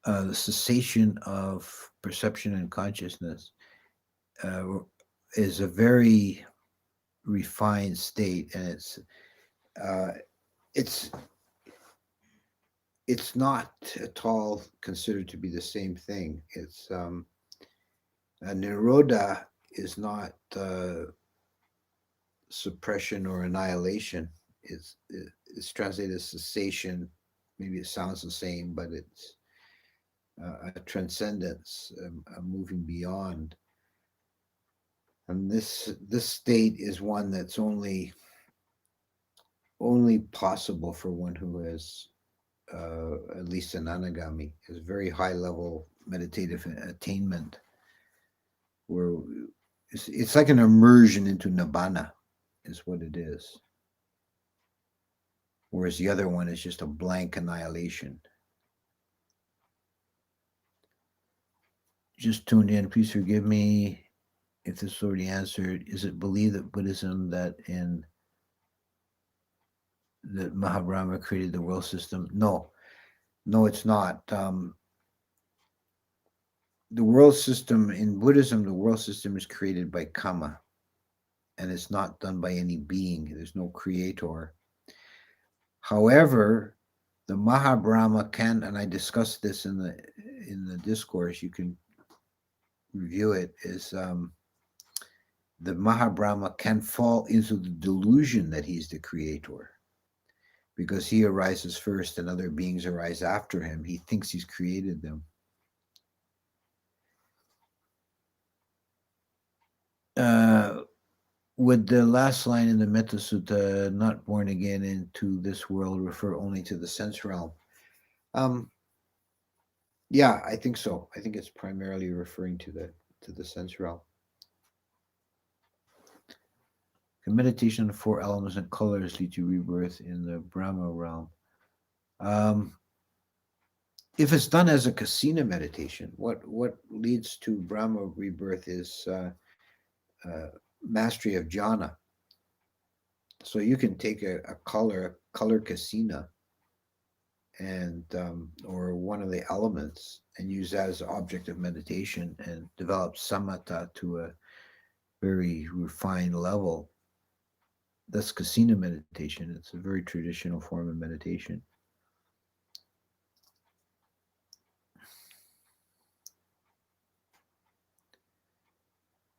the cessation of perception and consciousness. Is a very refined state, and it's not at all considered to be the same thing. It's Nirodha is not suppression or annihilation. It's translated as cessation. Maybe it sounds the same, but it's a transcendence, a moving beyond. And this state is one that's only possible for one who has at least an anagami, is very high level meditative attainment, where it's like an immersion into nibbana, is what it is. Whereas the other one is just a blank annihilation. Just tuned in. Please forgive me if this is already answered. Is it believed that Buddhism that Mahabrahma created the world system? No, it's not. The world system in Buddhism, the world system is created by karma, and it's not done by any being. There's no creator. However, the Mahabrahma can, and I discussed this in the discourse, you can review it, is the Mahabrahma can fall into the delusion that he's the creator, because he arises first and other beings arise after him. He thinks he's created them. Would the last line in the Metta Sutta, not born again into this world, refer only to the sense realm? Yeah, I think so. I think it's primarily referring to the sense realm. Can meditation on the four elements and colors lead to rebirth in the Brahma realm? if it's done as a kasina meditation, what leads to Brahma rebirth is uh, mastery of jhana. So you can take a color kasina, and or one of the elements, and use that as an object of meditation and develop samatha to a very refined level. That's kasina meditation. It's a very traditional form of meditation.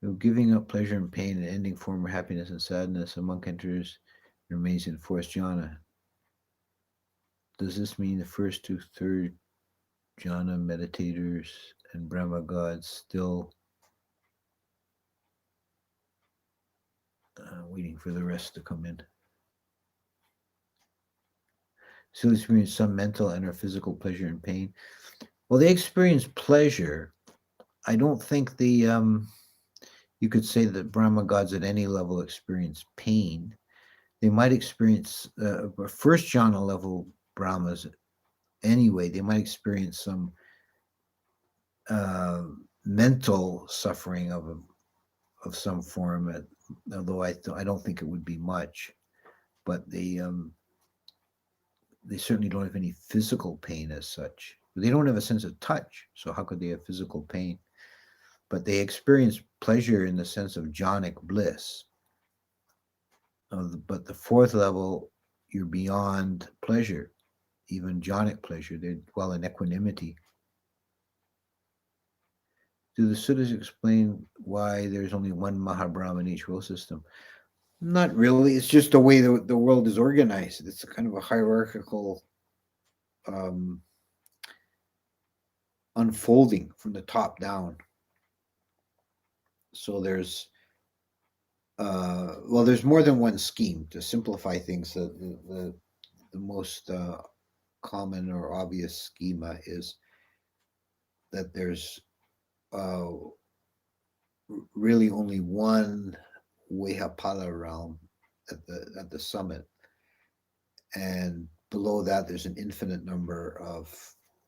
So giving up pleasure and pain and ending former happiness and sadness, a monk enters and remains in forced jhana. Does this mean the first to third jhana meditators and Brahma gods still waiting for the rest to come in? Still experience some mental and or physical pleasure and pain. Well, they experience pleasure. I don't think you could say that Brahma gods at any level experience pain. They might experience first jhana level Brahmas anyway. They might experience some uh, mental suffering of some form, although I don't think it would be much. But they certainly don't have any physical pain as such. They don't have a sense of touch, so how could they have physical pain? But they experience pleasure in the sense of jhanic bliss. But the fourth level, you're beyond pleasure, even jhanic pleasure. They dwell in equanimity. Do the suttas explain why there's only one Mahabrahma in each world system? Not really. It's just the way the world is organized. It's a kind of a hierarchical um, unfolding from the top down. So there's more than one scheme. To simplify things. The most common or obvious schema is that there's uh, really only one Vehapala realm at the summit, and below that there's an infinite number of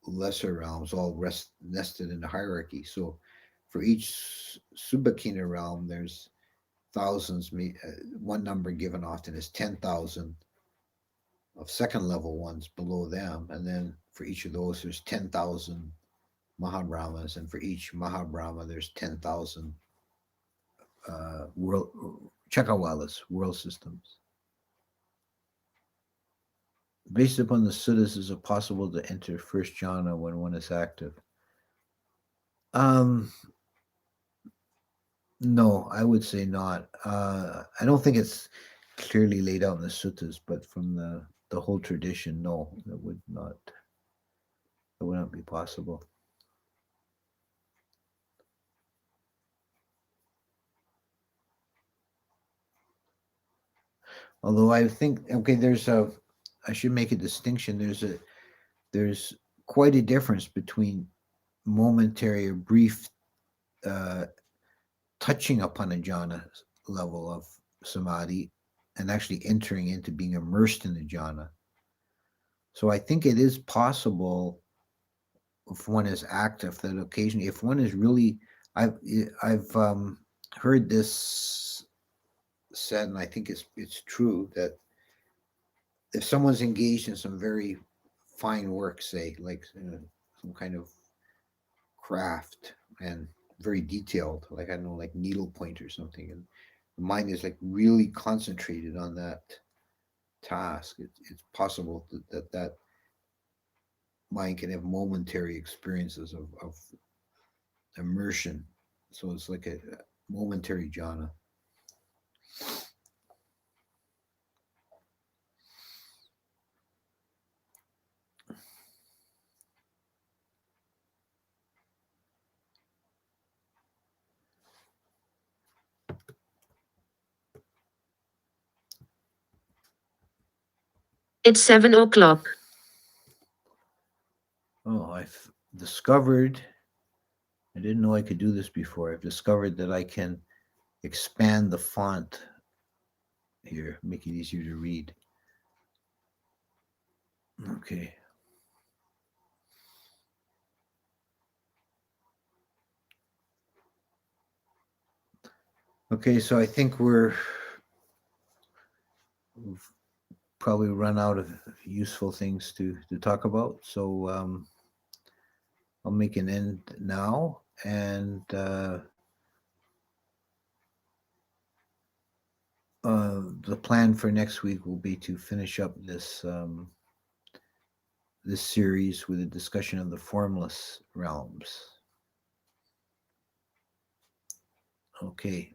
lesser realms, all nested in a hierarchy. So for each Subakina realm, there's thousands. One number given often is 10,000 of second level ones below them, and then for each of those, there's 10,000 Mahabrahmas, and for each Mahabrahma, there's 10,000 world Chakawalas, world systems. Based upon the suttas, is it possible to enter first jhana when one is active? Um, no, I would say not. I don't think it's clearly laid out in the suttas, but from the whole tradition, no, that would not be possible. Although I think, okay, I should make a distinction. There's quite a difference between momentary or brief uh, touching upon a jhana level of samadhi and actually entering into being immersed in the jhana. So I think it is possible, if one is active, that occasionally, if one is really, I've heard this said, and I think it's true, that if someone's engaged in some very fine work, say like some kind of craft, and very detailed, like I don't know, like needlepoint or something, and the mind is like really concentrated on that task, it's possible that mind can have momentary experiences of immersion. So it's like a momentary jhana. It's 7 o'clock. Oh, I've discovered, I didn't know I could do this before. I've discovered that I can expand the font here, make it easier to read. Okay. Okay, so I think we've probably run out of useful things to talk about. So I'll make an end now, and the plan for next week will be to finish up this series with a discussion of the formless realms. Okay.